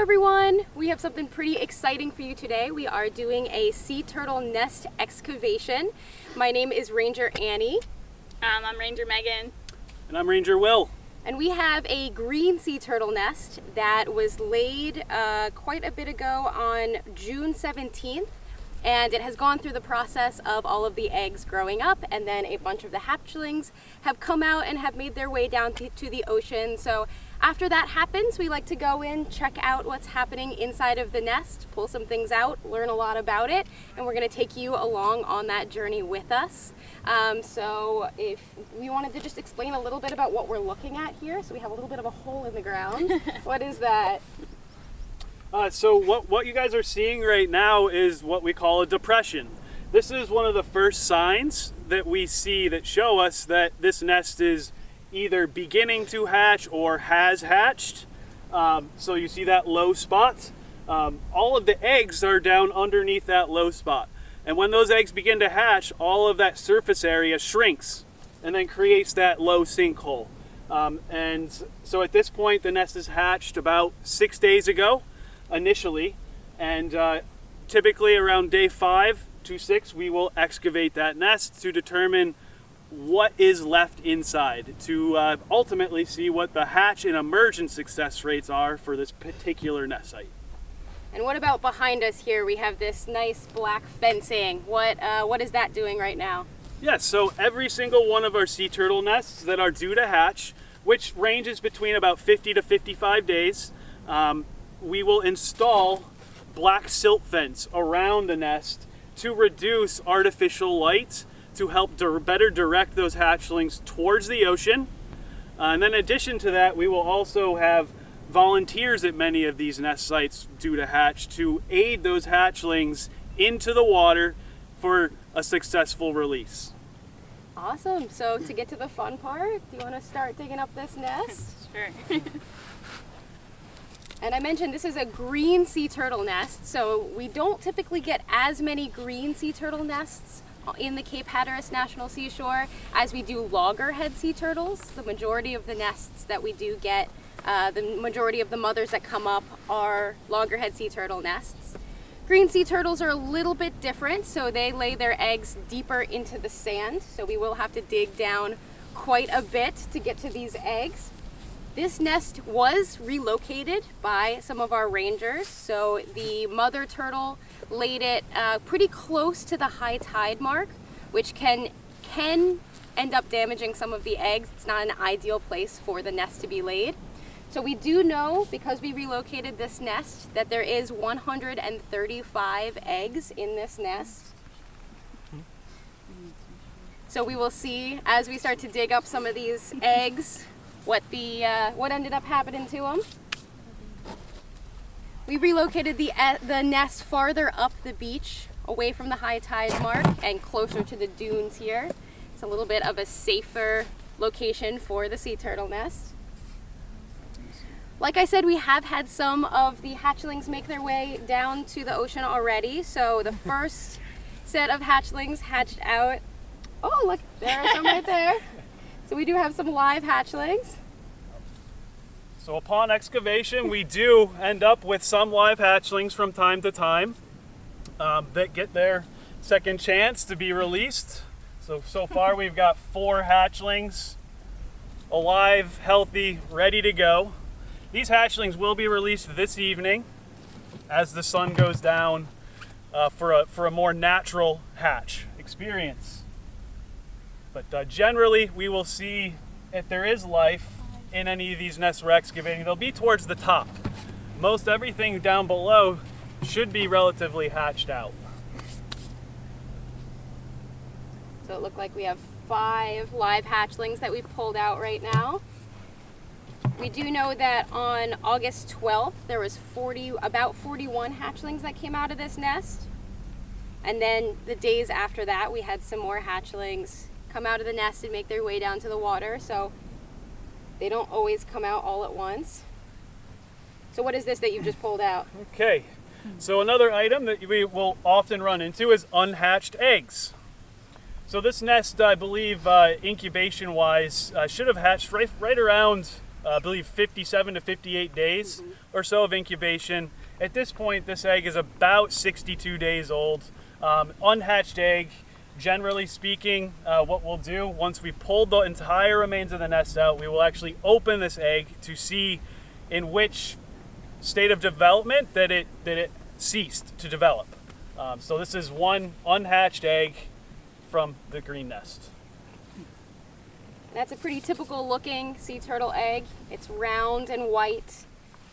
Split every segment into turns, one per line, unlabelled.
everyone! We have something pretty exciting for you today. We are doing a sea turtle nest excavation. My name is Ranger Annie.
I'm Ranger Megan.
And I'm Ranger Will.
And we have a green sea turtle nest that was laid quite a bit ago on June 17th. And it has gone through the process of all of the eggs growing up, and then a bunch of the hatchlings have come out and have made their way down to the ocean. So after that happens, we like to go in, check out what's happening inside of the nest, pull some things out, learn a lot about it, and we're going to take you along on that journey with us. So if we wanted to just explain a little bit about what we're looking at here. So we have a little bit of a hole in the ground. What is that?
So what you guys are seeing right now is what we call a depression. This is one of the first signs that we see that show us that this nest is either beginning to hatch or has hatched. So you see that low spot. All of the eggs are down underneath that low spot. And when those eggs begin to hatch, all of that surface area shrinks and then creates that low sinkhole. And so at this point, the nest is hatched about 6 days ago. Initially, and typically around day 5 to 6 we will excavate that nest to determine what is left inside, to ultimately see what the hatch and emergence success rates are for this particular nest site.
And what about behind us here? We have this nice black fencing. What is that doing right now?
Yes, so every single one of our sea turtle nests that are due to hatch, which ranges between about 50 to 55 days, we will install black silt fence around the nest to reduce artificial light to help better direct those hatchlings towards the ocean. And then in addition to that, we will also have volunteers at many of these nest sites due to hatch to aid those hatchlings into the water for a successful release.
Awesome. So to get to the fun part, do you want to start digging up this nest?
Sure.
And I mentioned this is a green sea turtle nest, so we don't typically get as many green sea turtle nests in the Cape Hatteras National Seashore as we do loggerhead sea turtles. The majority of the nests that we do get, the majority of the mothers that come up are loggerhead sea turtle nests. Green sea turtles are a little bit different, so they lay their eggs deeper into the sand, so we will have to dig down quite a bit to get to these eggs. This nest was relocated by some of our rangers, so the mother turtle laid it pretty close to the high tide mark, which can end up damaging some of the eggs. It's not an ideal place for the nest to be laid. So we do know, because we relocated this nest, that there is 135 eggs in this nest. So we will see as we start to dig up some of these eggs what ended up happening to them. We relocated the nest farther up the beach, away from the high tide mark and closer to the dunes here. It's a little bit of a safer location for the sea turtle nest. Like I said, we have had some of the hatchlings make their way down to the ocean already. So the first set of hatchlings hatched out. Oh, look, there are some right there. So we do have some live hatchlings.
So upon excavation, we do end up with some live hatchlings from time to time that get their second chance to be released. So far we've got 4 hatchlings alive, healthy, ready to go. These hatchlings will be released this evening as the sun goes down for a more natural hatch experience. But generally, we will see if there is life in any of these nests we're excavating. They'll be towards the top. Most everything down below should be relatively hatched out.
So it looked like we have 5 live hatchlings that we've pulled out right now. We do know that on August 12th, there was about 41 hatchlings that came out of this nest. And then the days after that, we had some more hatchlings come out of the nest and make their way down to the water, so they don't always come out all at once. So what is this that you've just pulled out?
Okay, so another item that we will often run into is unhatched eggs. So this nest, I believe, incubation-wise, should have hatched right around I believe 57 to 58 days or so of incubation. At this point, this egg is about 62 days old. Unhatched egg, generally speaking, what we'll do once we pull the entire remains of the nest out, we will actually open this egg to see in which state of development that it ceased to develop. So this is one unhatched egg from the green nest.
That's a pretty typical looking sea turtle egg. It's round and white,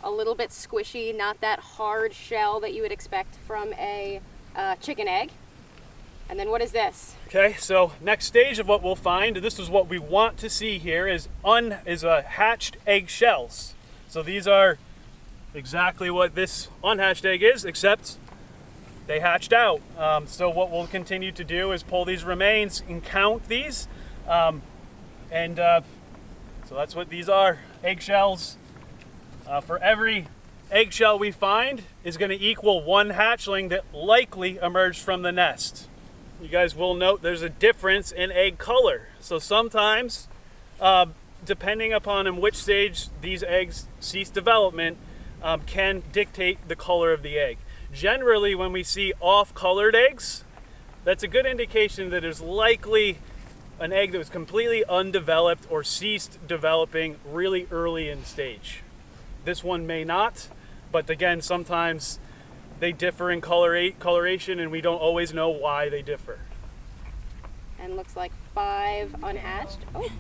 a little bit squishy, not that hard shell that you would expect from a chicken egg. And then what is this?
Okay, so next stage of what we'll find, this is what we want to see here, is hatched egg shells. So these are exactly what this unhatched egg is, except they hatched out. So what we'll continue to do is pull these remains and count these. So that's what these are, eggshells. For every eggshell we find is going to equal one hatchling that likely emerged from the nest. You guys will note there's a difference in egg color. So sometimes, depending upon in which stage these eggs cease development, can dictate the color of the egg. Generally, when we see off-colored eggs, that's a good indication that there's likely an egg that was completely undeveloped or ceased developing really early in stage. This one may not, but again, sometimes they differ in coloration and we don't always know why they differ.
And looks like 5 unhatched. Oh,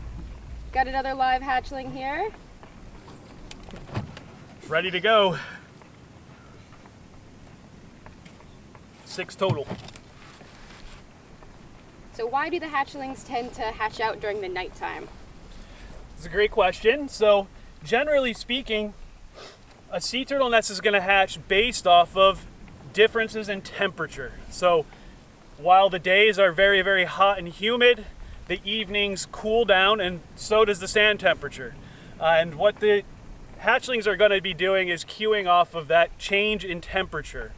got another live hatchling here.
Ready to go. 6 total.
So why do the hatchlings tend to hatch out during the nighttime?
It's a great question. So generally speaking, a sea turtle nest is going to hatch based off of differences in temperature. So while the days are very, very hot and humid, the evenings cool down, and so does the sand temperature. And what the hatchlings are going to be doing is cueing off of that change in temperature.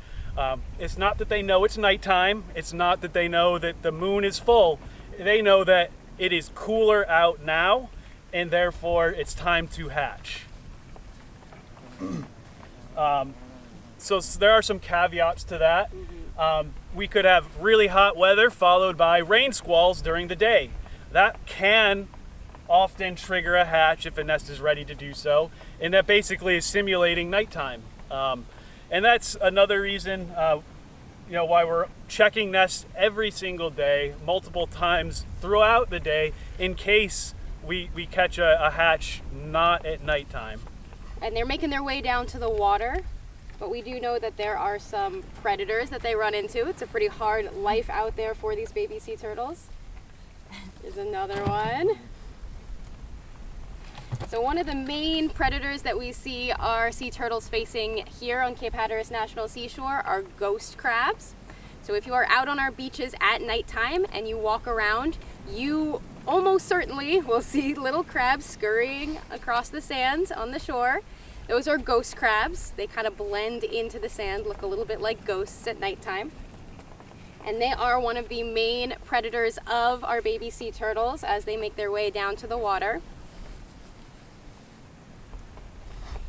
It's not that they know it's nighttime. It's not that they know that the moon is full. They know that it is cooler out now, and therefore it's time to hatch. So there are some caveats to that. We could have really hot weather followed by rain squalls during the day. That can often trigger a hatch if a nest is ready to do so, and that basically is simulating nighttime. And that's another reason why we're checking nests every single day, multiple times throughout the day, in case we catch a hatch not at nighttime.
And they're making their way down to the water, but we do know that there are some predators that they run into. It's a pretty hard life out there for these baby sea turtles. Here's another one. So one of the main predators that we see our sea turtles facing here on Cape Hatteras National Seashore are ghost crabs. So if you are out on our beaches at nighttime and you walk around, you almost certainly will see little crabs scurrying across the sand on the shore. Those are ghost crabs. They kind of blend into the sand, look a little bit like ghosts at nighttime. And they are one of the main predators of our baby sea turtles as they make their way down to the water.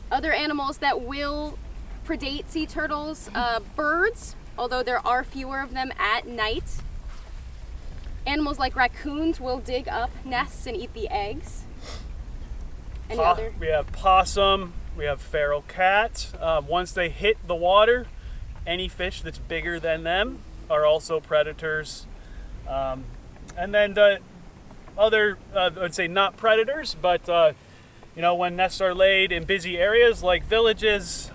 Other animals that will predate sea turtles, birds, although there are fewer of them at night. Animals like raccoons will dig up nests and eat the eggs.
We have possum, we have feral cat. Once they hit the water, any fish that's bigger than them are also predators. And then the other, I'd say not predators, but when nests are laid in busy areas like villages,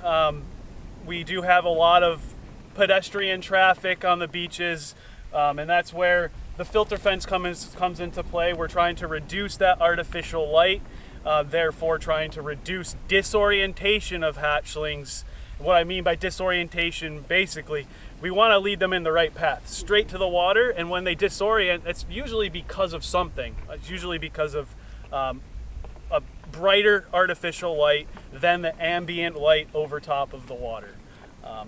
we do have a lot of pedestrian traffic on the beaches, and that's where the filter fence comes into play. We're trying to reduce that artificial light, therefore trying to reduce disorientation of hatchlings. What I mean by disorientation, basically, we want to lead them in the right path, straight to the water, and when they disorient, it's usually because of something. It's usually because of a brighter artificial light than the ambient light over top of the water.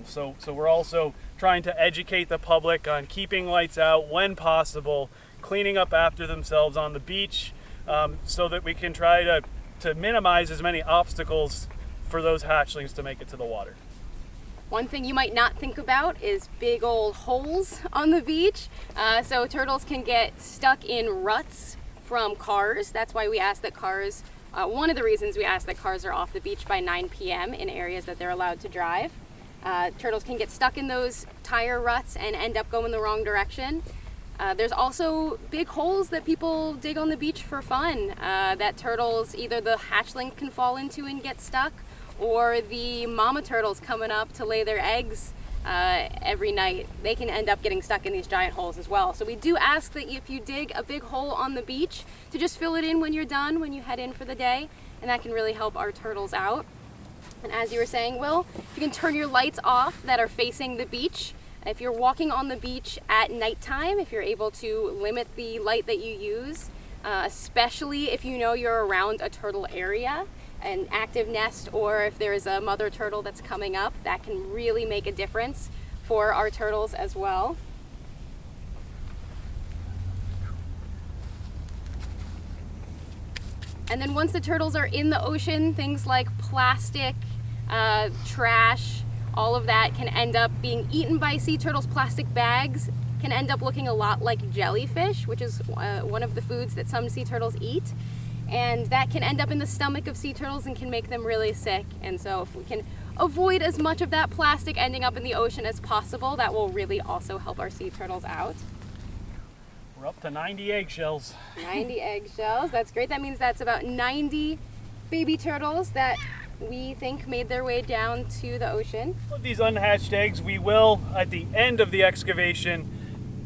So we're also trying to educate the public on keeping lights out when possible, cleaning up after themselves on the beach, so that we can try to to minimize as many obstacles for those hatchlings to make it to the water.
One thing you might not think about is big old holes on the beach. So turtles can get stuck in ruts from cars. That's why we ask that cars, one of the reasons we ask that cars are off the beach by 9 p.m. in areas that they're allowed to drive. Turtles can get stuck in those tire ruts and end up going the wrong direction. There's also big holes that people dig on the beach for fun that turtles, either the hatchling can fall into and get stuck, or the mama turtles coming up to lay their eggs every night. They can end up getting stuck in these giant holes as well. So we do ask that if you dig a big hole on the beach to just fill it in when you're done, when you head in for the day, and that can really help our turtles out. And as you were saying, Will, you can turn your lights off that are facing the beach. If you're walking on the beach at nighttime, if you're able to limit the light that you use, especially if you know you're around a turtle area, an active nest, or if there's a mother turtle that's coming up, that can really make a difference for our turtles as well. And then once the turtles are in the ocean, things like plastic, trash, all of that can end up being eaten by sea turtles. Plastic bags can end up looking a lot like jellyfish, which is one of the foods that some sea turtles eat. And that can end up in the stomach of sea turtles and can make them really sick. And so if we can avoid as much of that plastic ending up in the ocean as possible, that will really also help our sea turtles out.
We're up to 90 eggshells.
90 eggshells, that's great. That means that's about 90 baby turtles that we think made their way down to the ocean.
With these unhatched eggs, we will, at the end of the excavation,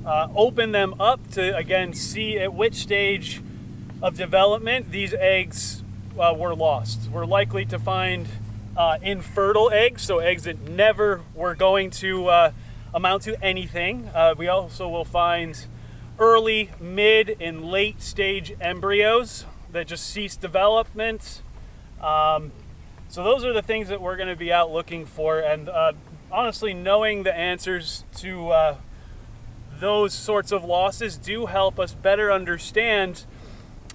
open them up to, again, see at which stage of development these eggs were lost. We're likely to find infertile eggs, so eggs that never were going to amount to anything. We also will find early, mid, and late stage embryos that just cease development. So those are the things that we're going to be out looking for, and honestly, knowing the answers to those sorts of losses do help us better understand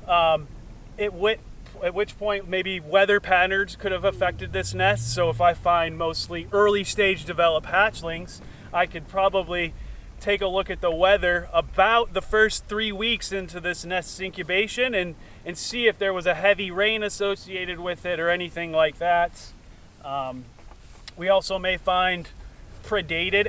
at which point maybe weather patterns could have affected this nest. So if I find mostly early stage developed hatchlings, I could probably take a look at the weather about the first 3 weeks into this nest's incubation and see if there was a heavy rain associated with it or anything like that. We also may find predated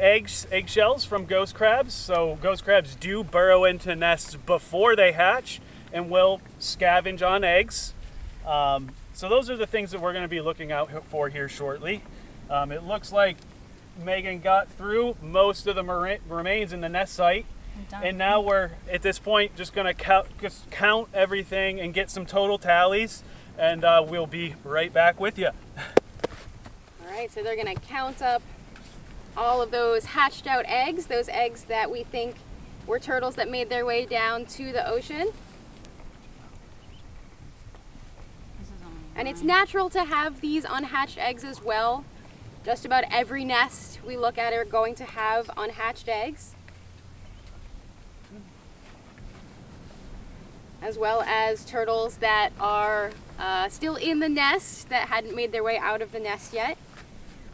eggshells from ghost crabs. So ghost crabs do burrow into nests before they hatch and will scavenge on eggs. So those are the things that we're going to be looking out for here shortly. It looks like Megan got through most of the remains in the nest site, and now we're at this point just going to count everything and get some total tallies, and we'll be right back with you.
All right, so they're going to count up all of those hatched out eggs, those eggs that we think were turtles that made their way down to the ocean. And it's natural to have these unhatched eggs as well. Just about every nest we look at are going to have unhatched eggs, as well as turtles that are still in the nest that hadn't made their way out of the nest yet.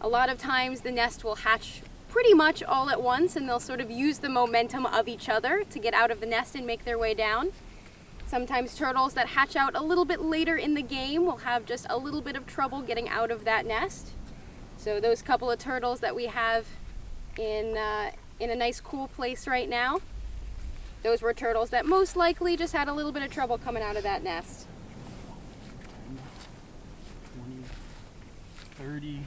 A lot of times the nest will hatch pretty much all at once, and they'll sort of use the momentum of each other to get out of the nest and make their way down. Sometimes turtles that hatch out a little bit later in the game will have just a little bit of trouble getting out of that nest. So those couple of turtles that we have in a nice cool place right now, those were turtles that most likely just had a little bit of trouble coming out of that nest.
20, 30,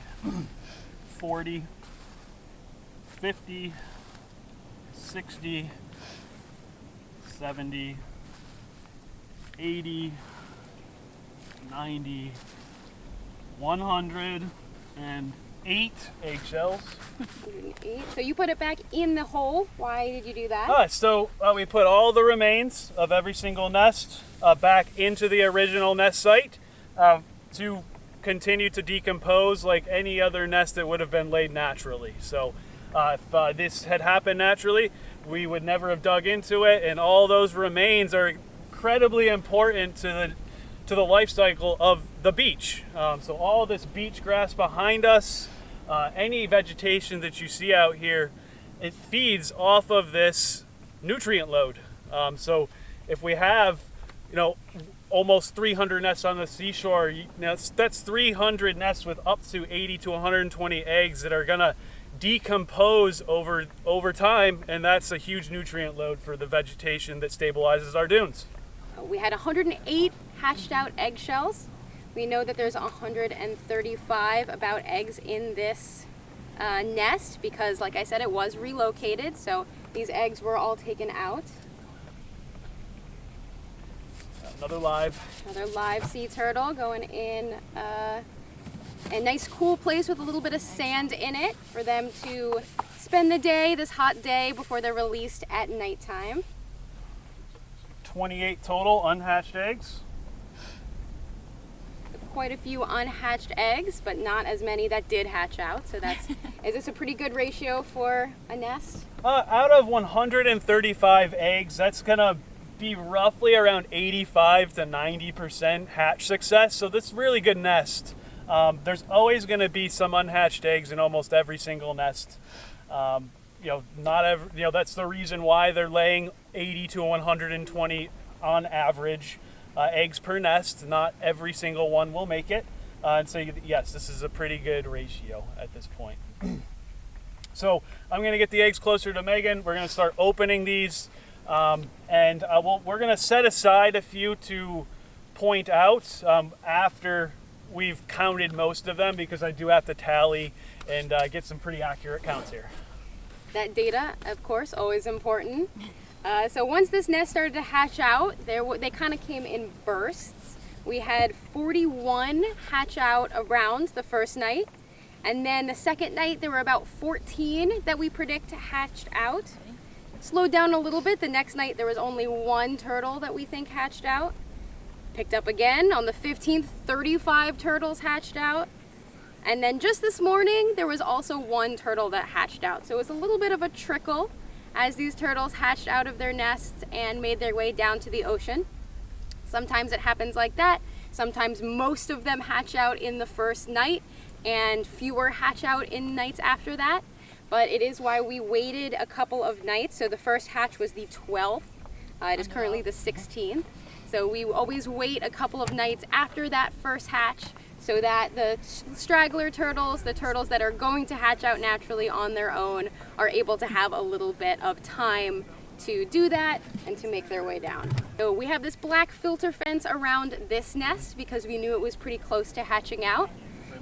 40, 50, 60, 70, 80, 90, 108 eggshells.
108. So you put it back in the hole. Why did you do that?
So we put all the remains of every single nest back into the original nest site to continue to decompose like any other nest that would have been laid naturally. So if this had happened naturally, we would never have dug into it, and all those remains are incredibly important to to the life cycle of the beach. So all this beach grass behind us, any vegetation that you see out here, it feeds off of this nutrient load. So if we have, almost 300 nests on the seashore, that's 300 nests with up to 80 to 120 eggs that are gonna decompose over time, and that's a huge nutrient load for the vegetation that stabilizes our dunes.
We had 108 hatched out eggshells. We know that there's 135 about eggs in this nest because, like I said, it was relocated, so these eggs were all taken out.
Another live
sea turtle going in a nice cool place with a little bit of sand in it for them to spend the day, this hot day, before they're released at nighttime.
28 total unhatched eggs.
Quite a few unhatched eggs, but not as many that did hatch out. So is this a pretty good ratio for a nest?
Out of 135 eggs, that's gonna be roughly around 85 to 90% hatch success. So this is a really good nest. There's always going to be some unhatched eggs in almost every single nest. That's the reason why they're laying 80 to 120 on average eggs per nest. Not every single one will make it. And so yes, this is a pretty good ratio at this point. So I'm going to get the eggs closer to Megan. We're going to start opening these. We're going to set aside a few to point out after we've counted most of them, because I do have to tally and get some pretty accurate counts here.
That data, of course, always important. So once this nest started to hatch out, they kind of came in bursts. We had 41 hatch out around the first night, and then the second night there were about 14 that we predict hatched out. Slowed down a little bit. The next night there was only one turtle that we think hatched out. Picked up again on the 15th, 35 turtles hatched out. And then just this morning there was also one turtle that hatched out. So it was a little bit of a trickle as these turtles hatched out of their nests and made their way down to the ocean. Sometimes it happens like that. Sometimes most of them hatch out in the first night and fewer hatch out in nights after that. But it is why we waited a couple of nights. So the first hatch was the 12th. It is currently the 16th. So we always wait a couple of nights after that first hatch so that the straggler turtles, the turtles that are going to hatch out naturally on their own, are able to have a little bit of time to do that and to make their way down. So we have this black filter fence around this nest because we knew it was pretty close to hatching out.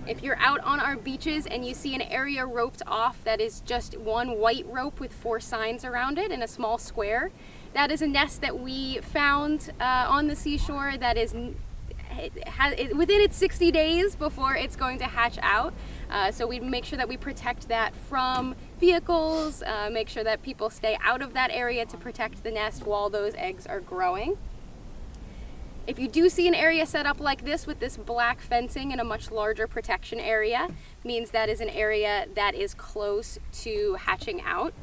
If you're out on our beaches and you see an area roped off that is just one white rope with 4 signs around it in a small square, that is a nest that we found on the seashore that is within its 60 days before it's going to hatch out. So we make sure that we protect that from vehicles, make sure that people stay out of that area to protect the nest while those eggs are growing. If you do see an area set up like this with this black fencing and a much larger protection area, means that is an area that is close to hatching out.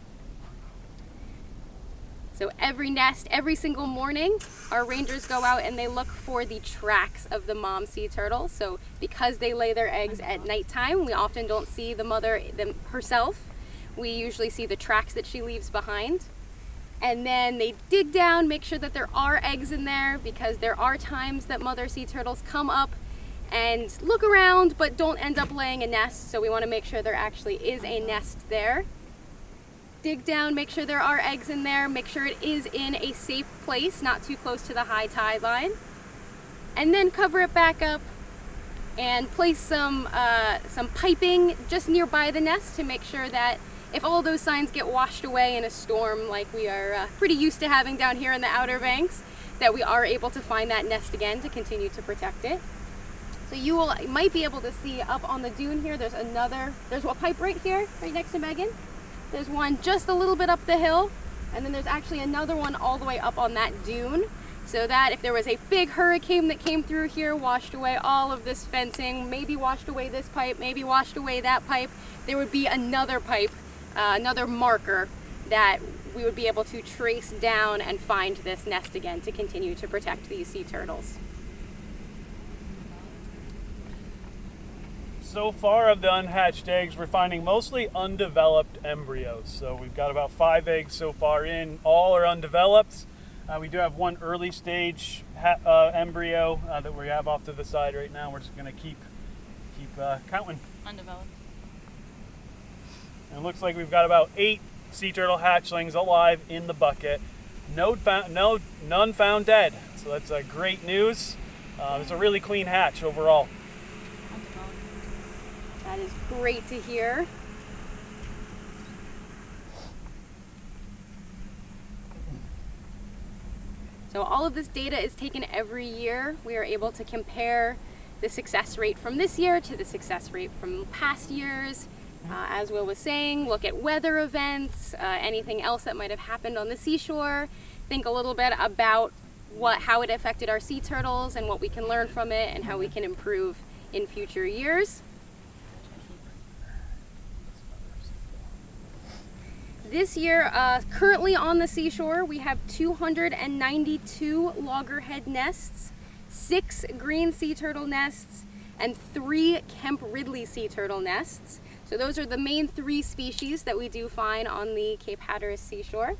So every nest, every single morning, our rangers go out and they look for the tracks of the mom sea turtle. So because they lay their eggs at nighttime, we often don't see the mother herself. We usually see the tracks that she leaves behind. And then they dig down, make sure that there are eggs in there, because there are times that mother sea turtles come up and look around but don't end up laying a nest. So we want to make sure there actually is a nest there. Dig down, make sure there are eggs in there, make sure it is in a safe place, not too close to the high tide line. And then cover it back up and place some piping just nearby the nest to make sure that if all those signs get washed away in a storm like we are pretty used to having down here in the Outer Banks, that we are able to find that nest again to continue to protect it. So you might be able to see up on the dune here, there's a pipe right here, right next to Megan. There's one just a little bit up the hill, and then there's actually another one all the way up on that dune, so that if there was a big hurricane that came through here, washed away all of this fencing, maybe washed away this pipe, maybe washed away that pipe, there would be another pipe, another marker that we would be able to trace down and find this nest again to continue to protect these sea turtles.
so far of the unhatched eggs, we're finding mostly undeveloped embryos. So we've got about 5 eggs so far in. All are undeveloped. We do have one early stage embryo that we have off to the side right now. We're just going to keep counting.
Undeveloped.
And it looks like we've got about 8 sea turtle hatchlings alive in the bucket. None found dead. So that's great news. It's a really clean hatch overall.
That is great to hear. So all of this data is taken every year. We are able to compare the success rate from this year to the success rate from past years. As Will was saying, look at weather events, anything else that might have happened on the seashore. Think a little bit about how it affected our sea turtles and what we can learn from it and how we can improve in future years. This year, currently on the seashore, we have 292 loggerhead nests, 6 green sea turtle nests, and 3 Kemp Ridley sea turtle nests. So those are the main 3 species that we do find on the Cape Hatteras seashore.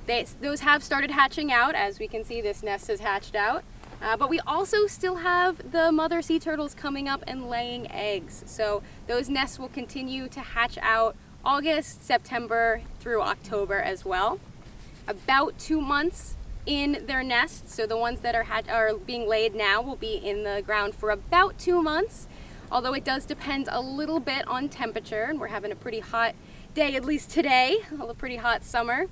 Those have started hatching out. As we can see, this nest has hatched out. But we also still have the mother sea turtles coming up and laying eggs. So those nests will continue to hatch out August, September through October as well. About 2 months in their nests. So the ones that are being laid now will be in the ground for about 2 months. Although it does depend a little bit on temperature, and we're having a pretty hot day, at least today, a pretty hot summer.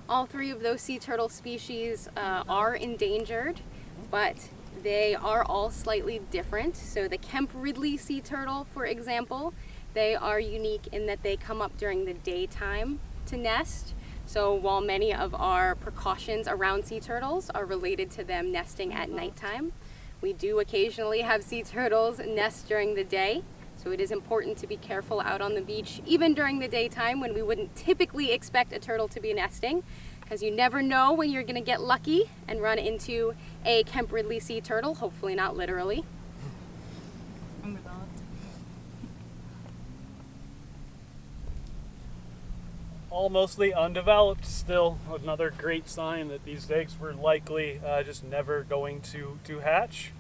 All 3 of those sea turtle species are endangered, but they are all slightly different. So the Kemp Ridley sea turtle, for example, they are unique in that they come up during the daytime to nest. So while many of our precautions around sea turtles are related to them nesting at nighttime, we do occasionally have sea turtles nest during the day. So it is important to be careful out on the beach, even during the daytime when we wouldn't typically expect a turtle to be nesting, because you never know when you're going to get lucky and run into a Kemp Ridley sea turtle, hopefully not literally.
Undeveloped.
All mostly undeveloped still. Another great sign that these eggs were likely just never going to hatch.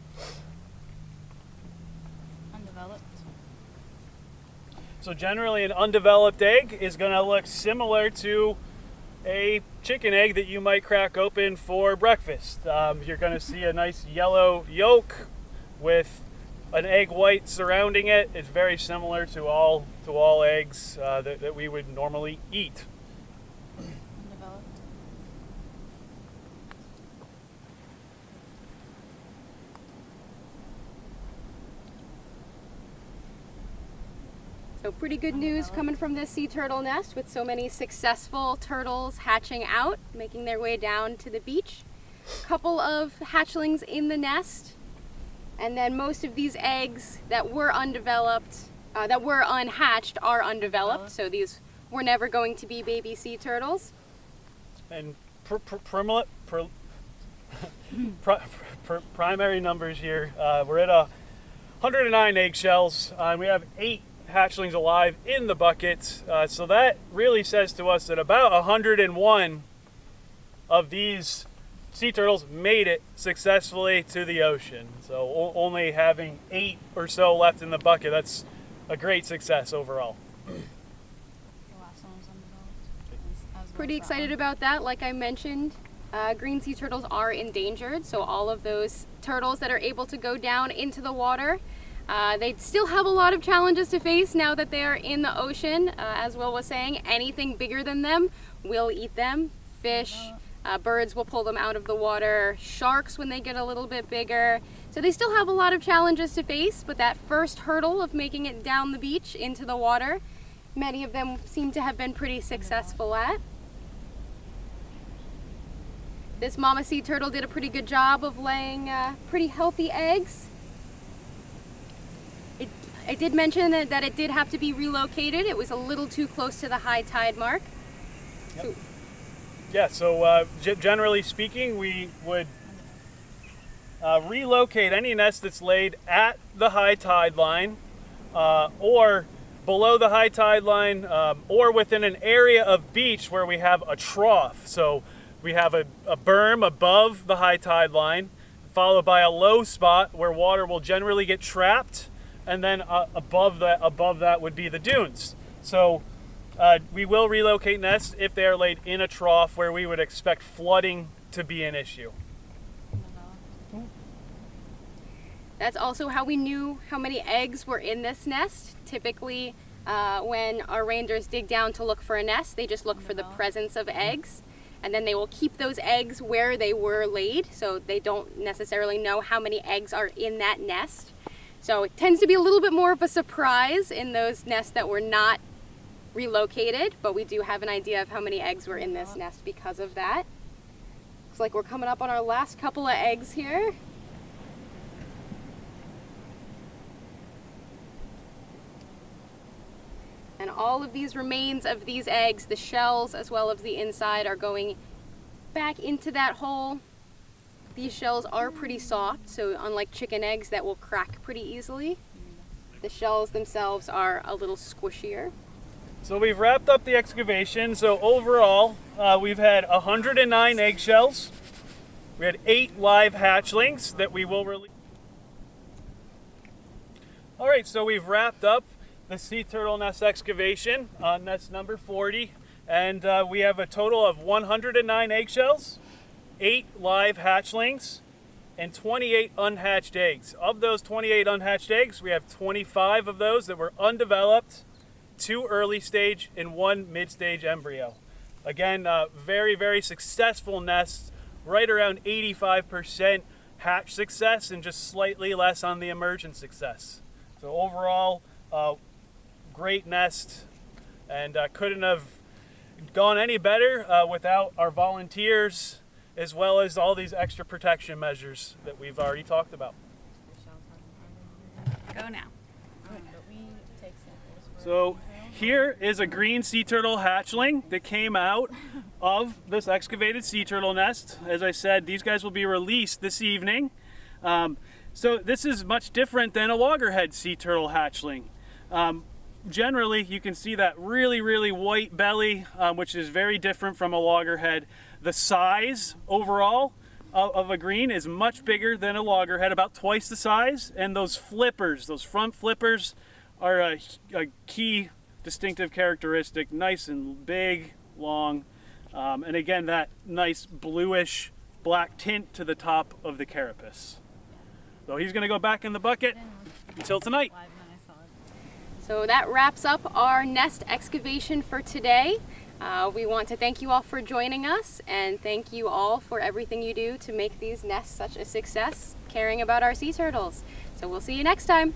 Undeveloped.
So generally an undeveloped egg is going to look similar to a chicken egg that you might crack open for breakfast. You're going to see a nice yellow yolk with an egg white surrounding it. It's very similar to all eggs that we would normally eat.
Undeveloped.
So pretty good news coming from this sea turtle nest with so many successful turtles hatching out, making their way down to the beach. Couple of hatchlings in the nest, and then most of these eggs that were undeveloped, that were unhatched are undeveloped, so these were never going to be baby sea turtles.
And primary numbers here, we're at 109 eggshells, and we have 8 hatchlings alive in the bucket. So that really says to us that about 101 of these sea turtles made it successfully to the ocean. So only having 8 or so left in the bucket, that's a great success overall.
The last one was undeveloped.
Pretty excited about that. Like I mentioned, green sea turtles are endangered, so all of those turtles that are able to go down into the water, they still have a lot of challenges to face now that they are in the ocean. As Will was saying, anything bigger than them will eat them. Fish, birds will pull them out of the water, sharks when they get a little bit bigger. So they still have a lot of challenges to face, but that first hurdle of making it down the beach into the water, many of them seem to have been pretty successful at. This mama sea turtle did a pretty good job of laying pretty healthy eggs. I did mention that it did have to be relocated. It was a little too close to the high tide mark.
Yep.
So,
Yeah, so generally speaking, we would relocate any nest that's laid at the high tide line or below the high tide line or within an area of beach where we have a trough. So we have a berm above the high tide line, followed by a low spot where water will generally get trapped, and then above that would be the dunes. So we will relocate nests if they are laid in a trough where we would expect flooding to be an issue.
that's also how we knew how many eggs were in this nest. Typically, when our rangers dig down to look for a nest, they just look for the presence of eggs, and then they will keep those eggs where they were laid, so they don't necessarily know how many eggs are in that nest. So it tends to be a little bit more of a surprise in those nests that were not relocated, but we do have an idea of how many eggs were in this nest because of that. Looks like we're coming up on our last couple of eggs here. And all of these remains of these eggs, the shells as well as the inside, are going back into that hole. These shells are pretty soft, so unlike chicken eggs that will crack pretty easily, the shells themselves are a little squishier.
So we've wrapped up the excavation. So overall, we've had 109 eggshells. We had 8 live hatchlings that we will release. All right, so we've wrapped up the sea turtle nest excavation on nest number 40, and we have a total of 109 eggshells, 8 live hatchlings, and 28 unhatched eggs. Of those 28 unhatched eggs, we have 25 of those that were undeveloped, 2 early stage, and 1 mid-stage embryo. Again, very, very successful nests, right around 85% hatch success and just slightly less on the emergent success. So overall, great nest, and couldn't have gone any better without our volunteers, as well as all these extra protection measures that we've already talked about.
Go now.
So here is a green sea turtle hatchling that came out of this excavated sea turtle nest. As I said, these guys will be released this evening. So this is much different than a loggerhead sea turtle hatchling. Generally, you can see that really, really white belly, which is very different from a loggerhead. The size overall of a green is much bigger than a loggerhead, about twice the size. And those flippers, those front flippers, are a key distinctive characteristic. Nice and big, long, and again, that nice bluish black tint to the top of the carapace. So he's going to go back in the bucket until tonight.
So that wraps up our nest excavation for today. We want to thank you all for joining us, and thank you all for everything you do to make these nests such a success, caring about our sea turtles. So we'll see you next time.